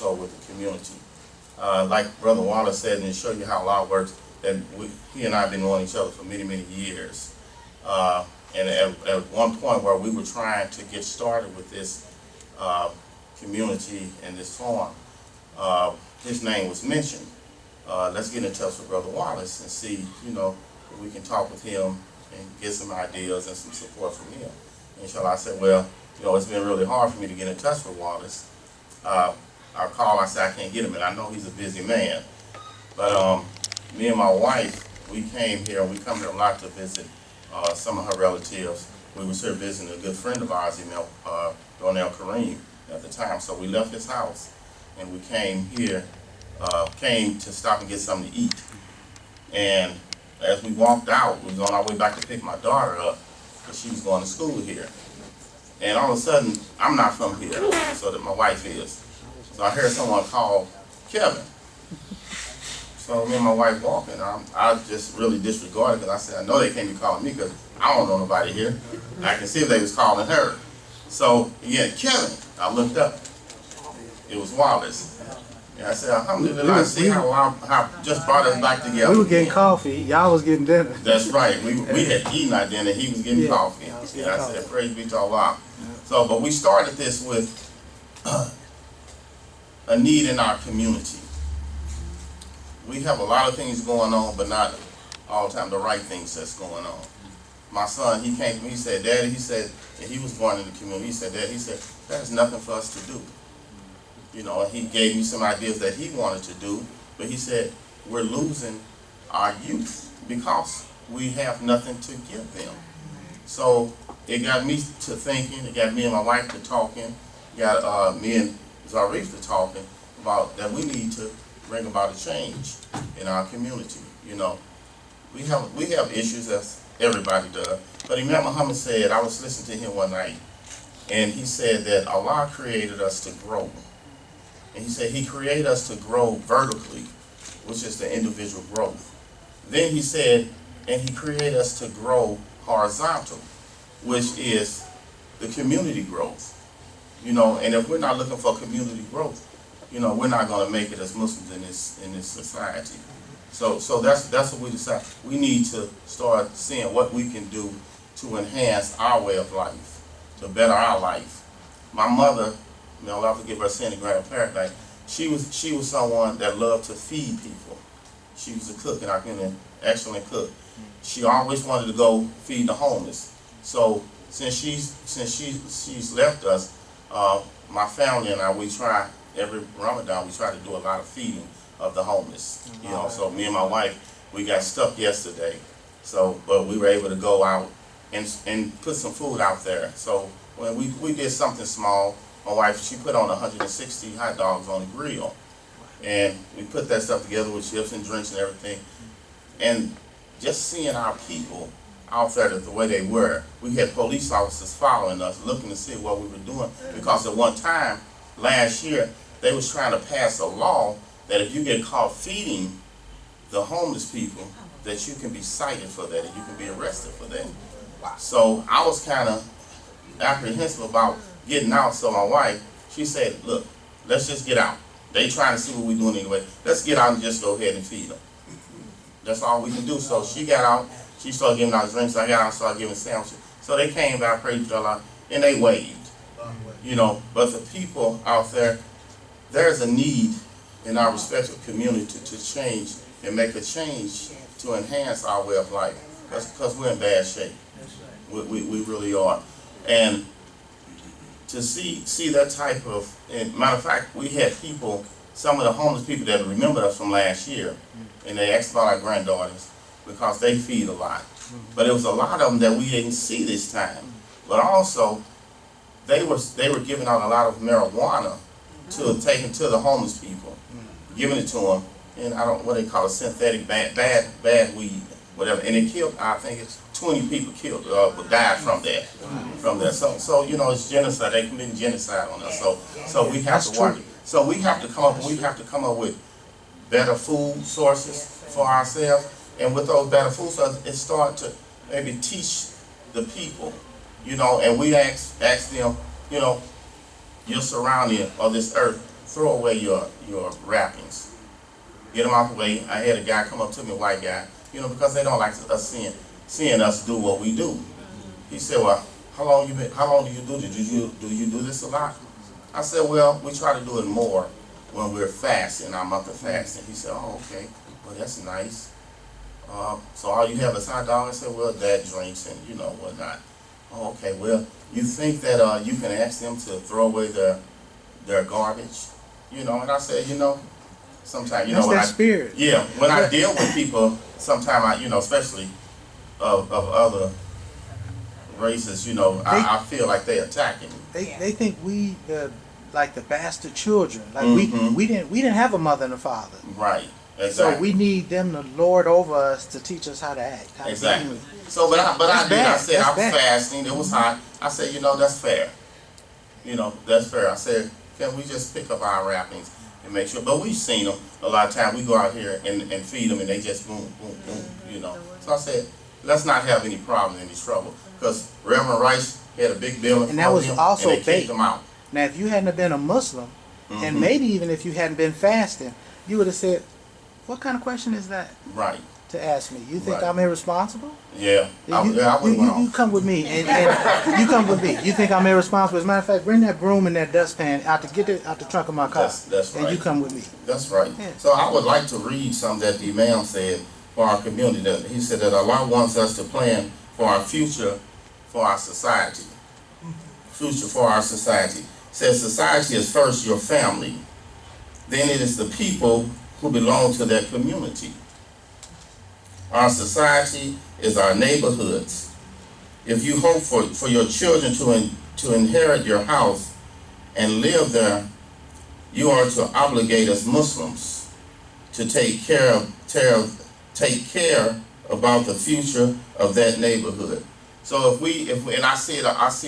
also with the community. Like Brother Wallace said, and to show you how law works, that he and I have been knowing each other for many, many years. And at one point where we were trying to get started with this community and this forum, his name was mentioned. Let's get in touch with Brother Wallace and see, if we can talk with him and get some ideas and some support from him. And so I said, well, it's been really hard for me to get in touch with Wallace. I called, I said I can't get him, and I know he's a busy man. But me and my wife, we came here, and we come here a lot to visit some of her relatives. We were here visiting a good friend of ours, Imam, Donnell Kareem, at the time. So we left his house, and we came here, came to stop and get something to eat. And as we walked out, we was on our way back to pick my daughter up, because she was going to school here. And all of a sudden, I'm not from here, so that my wife is. So I heard someone call Kevin. So me and my wife walking, I just really disregarded because I said, I know they can't be calling me because I don't know nobody here. I can see if they was calling her. So again, Kevin, I looked up. It was Wallace. And I said, alhamdulillah, I see how just brought us back together. We were getting coffee, y'all was getting dinner. That's right. We had eaten our dinner, he was getting coffee. And I said, praise be to Allah. So, but we started this with a need in our community. We have a lot of things going on, but not all the time the right things that's going on. My son, he came to me, he said, Daddy, he said, and he was born in the community, he said, Daddy, he said, there's nothing for us to do. And he gave me some ideas that he wanted to do, but he said, we're losing our youth because we have nothing to give them. So it got me to thinking, it got me and my wife to talking, got me and Zarif to talking about that we need to bring about a change in our community. We have issues as everybody does, but Imam Mohammed said, I was listening to him one night, and he said that Allah created us to grow. And he said he created us to grow vertically, which is the individual growth. Then he said, and he created us to grow horizontal, which is the community growth. And if we're not looking for community growth, we're not going to make it as Muslims in this society. So that's what we decided. We need to start seeing what we can do to enhance our way of life, to better our life. My mother, may Allah forgive her sin in grand paradise, she was someone that loved to feed people. She was a cook, and an excellent cook. She always wanted to go feed the homeless. So since she's left us, my family and I, we try every Ramadan, we try to do a lot of feeding of the homeless. So me and my wife, we got stuck yesterday. But we were able to go out and put some food out there. So when we did something small, my wife, she put on 160 hot dogs on the grill. And we put that stuff together with chips and drinks and everything. And just seeing our people out there the way they were, we had police officers following us, looking to see what we were doing. Because at one time, last year, they was trying to pass a law that if you get caught feeding the homeless people, that you can be cited for that and you can be arrested for that. So I was kind of apprehensive about getting out. So my wife, she said, look, let's just get out. They trying to see what we're doing anyway. Let's get out and just go ahead and feed them. That's all we can do. So she got out. She started giving out drinks. I got out and started giving sandwiches. So they came back, praise Allah, and they waved. But the people out there, there's a need in our respective community to change and make a change to enhance our way of life. Because we're in bad shape. We really are. And to see that type of, and matter of fact, we had people, some of the homeless people that remembered us from last year, and they asked about our granddaughters because they feed a lot. But it was a lot of them that we didn't see this time. But also, they were giving out a lot of marijuana taken to the homeless people, giving it to them, and what they call it, synthetic bad weed, whatever. And it killed, I think it's 20 people killed, died from that. So it's genocide. They committing genocide on us. So we have to watch it. So we have to come up with better food sources for ourselves, and with those better food sources, it start to maybe teach the people, and we ask them, your surrounding or this earth, throw away your wrappings. Get them out the way. I had a guy come up to me, a white guy, because they don't like us seeing us do what we do. He said, well, how long do you do this? Do you do this a lot? I said, well, we try to do it more when we're fasting, our month of fasting. He said, oh, okay, well, that's nice. So all you have is hot dog? I said, well, Dad drinks and whatnot. Oh, okay, well, you think that you can ask them to throw away their garbage? And I said, sometimes, That's their spirit. Yeah, when I deal with people, sometimes especially of other races, I feel like they're attacking me. They think we like the bastard children. Like Mhm. we didn't have a mother and a father. Right, exactly. So we need them to lord over us to teach us how to act. How to Exactly. be. So, but I did. I said That's I was bad. fasting. It was hot. I said, that's fair. That's fair. I said, can we just pick up our wrappings and make sure? But we've seen them a lot of times. We go out here and feed them, and they just boom, boom, boom. So I said, let's not have any problem, any trouble, because Reverend Rice had a big building And that for was them, also and they kicked bait. them out. Now, if you hadn't have been a Muslim, and Mhm. maybe even if you hadn't been fasting, you would have said, "What kind of question is that Right. to ask me? You think Right. I'm irresponsible? Yeah. I would have went You off. come with me, and you come with me. You think I'm irresponsible? As a matter of fact, bring that broom and that dustpan out to get it out the trunk of my car, That's and right. you come with me." That's right. Yeah. So I would like to read something that the Imam said for our community. That he said that Allah wants us to plan for our future, for our society. Future for our society. Says society is first your family, then it is the people who belong to that community. Our society is our neighborhoods. If you hope for your children to inherit your house and live there, you are to obligate as Muslims to take care about the future of that neighborhood. So if and I see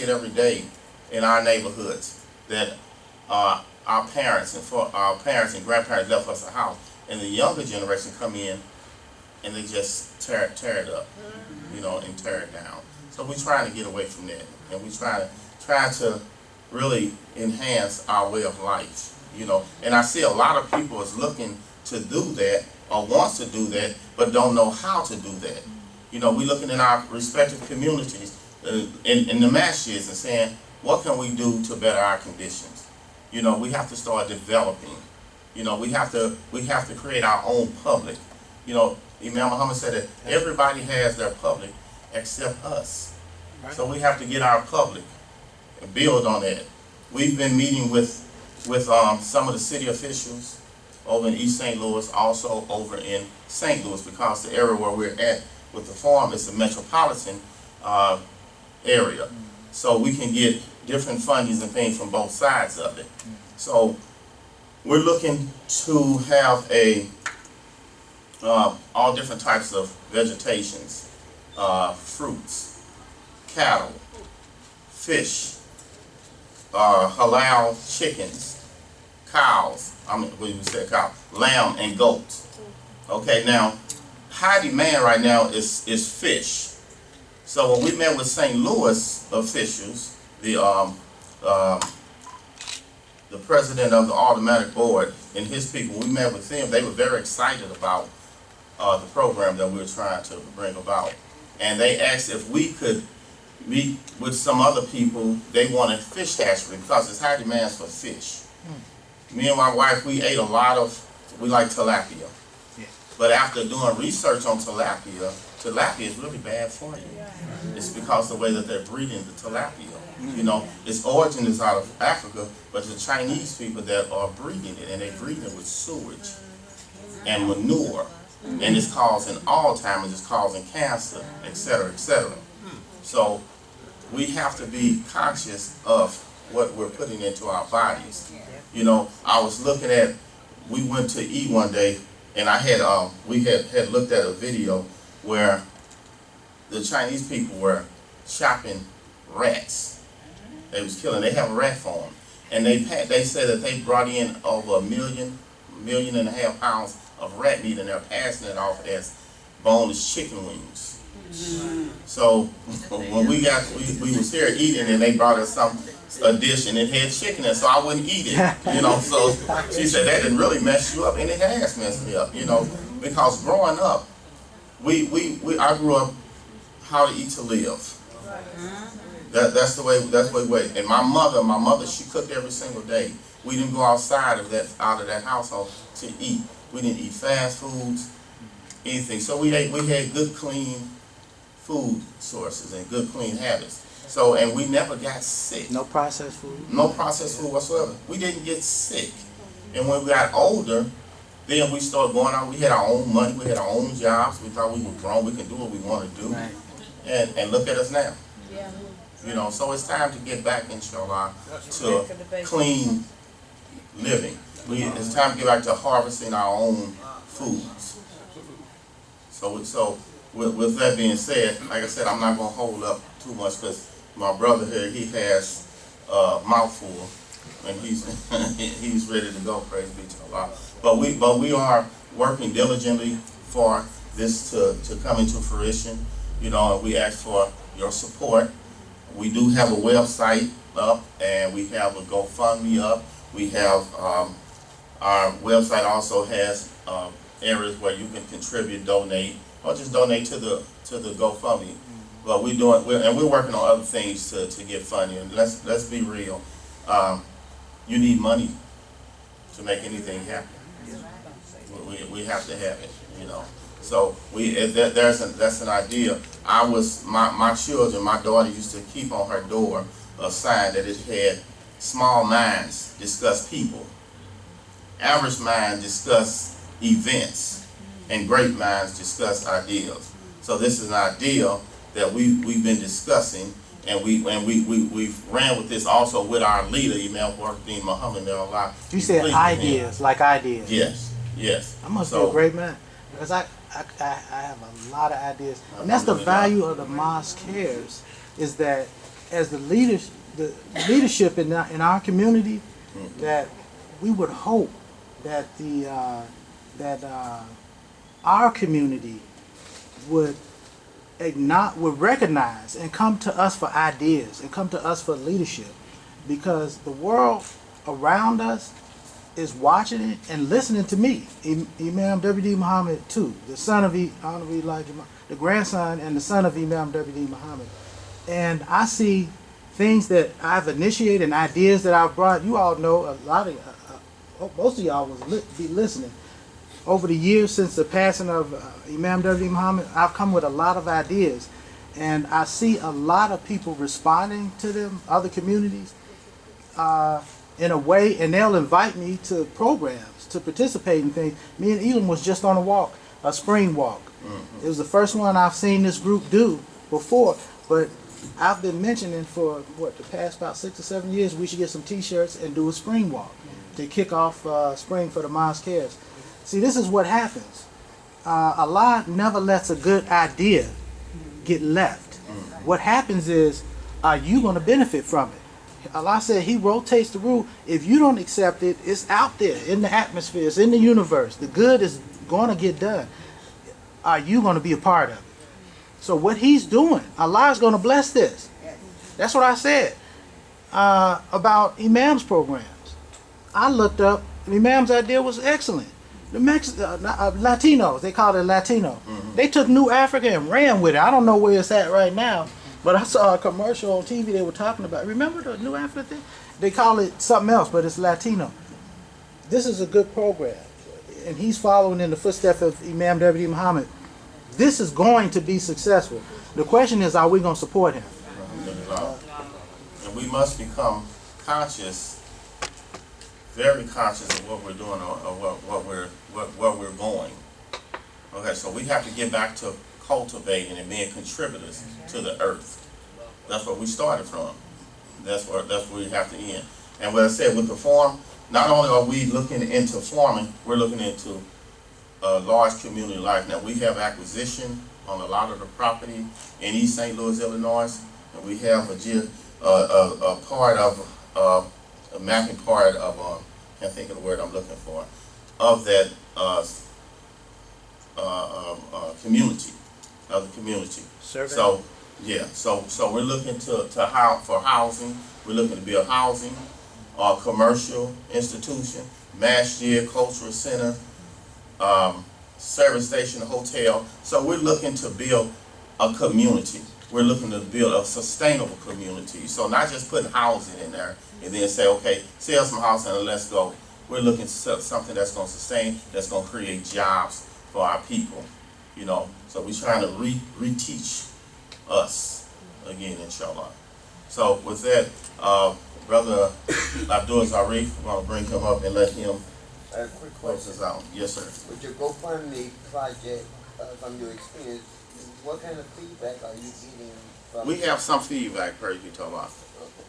it every day in our neighborhoods that our parents and grandparents left us a house, and the younger generation come in and they just tear it up, and tear it down. So we're trying to get away from that, and we try to really enhance our way of life, And I see a lot of people is looking to do that or wants to do that, but don't know how to do that. We looking in our respective communities in the masjids and saying, what can we do to better our conditions? We have to start developing. We have to create our own public. Imam Mohammed said that everybody has their public except us. Right. So we have to get our public and build on that. We've been meeting with some of the city officials over in East St. Louis, also over in St. Louis, because the area where we're at with the farm is a metropolitan area. So we can get different fundings and things from both sides of it. So we're looking to have all different types of vegetations, fruits, cattle, fish, halal chickens, cows, lamb and goats. Okay, now, high demand right now is fish. So when we met with St. Louis officials, the president of the automatic board and his people, we met with them. They were very excited about the program that we were trying to bring about. And they asked if we could meet with some other people. They wanted fish hatchery because there's high demands for fish. Me and my wife, we like tilapia. Yeah. But after doing research on tilapia is really bad for you. It's because of the way that they're breeding the tilapia. Its origin is out of Africa, but the Chinese people that are breeding it, and they breed it with sewage and manure, and it's causing Alzheimer's, it's causing cancer, etc., etc. So we have to be conscious of what we're putting into our bodies. I was looking at, we went to eat one day, and we had looked at a video where the Chinese people were chopping rats. They was killing. They have a rat farm, and they said that they brought in over 1.5 million pounds of rat meat, and they're passing it off as boneless chicken wings. So when we was here eating, and they brought us a dish and it had chicken in it, so I wouldn't eat it. You know, so she said that didn't really mess you up, and it has messed me up. You know, because growing up, I grew up how to eat to live. That's the way. And my mother, she cooked every single day. We didn't go outside of that household to eat. We didn't eat fast foods, anything. So we had good, clean food sources and good, clean habits. So, and we never got sick. No processed food? No processed food whatsoever. We didn't get sick. And when we got older, then we started going out. We had our own money. We had our own jobs. We thought we were grown. We could do what we want to do. Right. And look at us now. Yeah. You know, so it's time to get back, inshallah, to clean living. It's time to get back to harvesting our own foods. So with that being said, like I said, I'm not going to hold up too much because my brother here, he has a mouthful and he's he's ready to go. Praise be to Allah. But we are working diligently for this to come into fruition. You know, and we ask for your support. We do have a website up, and we have a GoFundMe up. We have our website also has areas where you can contribute, donate, or just donate to the GoFundMe. But we're working on other things to get funding. And let's be real. You need money to make anything happen. We have to have it, you know. So that's an idea. My children, my daughter used to keep on her door a sign that it had small minds discuss people, average minds discuss events, and great minds discuss ideals. So this is an ideal that we've been discussing, and we ran with this also with our leader, Imam Deen, Mohammed. You said ideas, like ideas. Yes. I must be a great man because I have a lot of ideas, and that's the value of the Mosque Cares, is that as the leadership in our community, that we would hope that our community would recognize and come to us for ideas and come to us for leadership, because the world around us is watching it and listening to me, Imam W.D. Muhammad too, the son of Honorable Elijah, the grandson and the son of Imam W.D. Muhammad. And I see things that I've initiated and ideas that I've brought. You all know a lot of, most of y'all will be listening. Over the years since the passing of Imam W.D. Muhammad, I've come with a lot of ideas. And I see a lot of people responding to them, other communities, in a way, and they'll invite me to programs to participate in things. Me and Elam was just on a spring walk. It was the first one I've seen this group do before, but I've been mentioning for the past about 6 or 7 years we should get some t-shirts and do a spring walk to kick off spring for the Mosque Cares. See, this is what happens. Allah never lets a good idea get left. What happens is, are you going to benefit from it? Allah said He rotates the rule. If you don't accept it, it's out there in the atmosphere, it's in the universe. The good is going to get done. Are you going to be a part of it? So what He's doing, Allah is going to bless this. That's what I said about Imam's programs. I looked up, Imam's idea was excellent. The Latinos, they call it Latino. They took New Africa and ran with it. I don't know where it's at right now. But I saw a commercial on TV they were talking about. Remember the New Africa thing? They call it something else, but it's Latino. This is a good program. And he's following in the footsteps of Imam W.D. Muhammad. This is going to be successful. The question is, are we going to support him? And we must become conscious, very conscious of what we're doing or where we're going. Okay, so we have to get back to cultivating and being contributors to the earth. That's where we started from. That's where we have to end. And what I said with the farm, not only are we looking into farming, we're looking into large community life. Now we have acquisition on a lot of the property in East St. Louis, Illinois, and we have a part of a mapping part of can't think of the word I'm looking for, of that community. Of the community. Survey. So we're looking for housing, We're looking to build housing, commercial institution, masjid, cultural center, service station, hotel. So we're looking to build a community. We're looking to build a sustainable community. So not just putting housing in there and then say, okay, sell some housing and let's go. We're looking to sell something that's going to sustain, that's going to create jobs for our people, you know. So we're trying to reteach us again, inshallah. So with that, Brother Abdul Zarif, I'm going to bring him up and let him A quick close question. us out. Yes, sir. With your GoFundMe project, from your experience, what kind of feedback are you getting from? We have some feedback, per you talk about. Okay.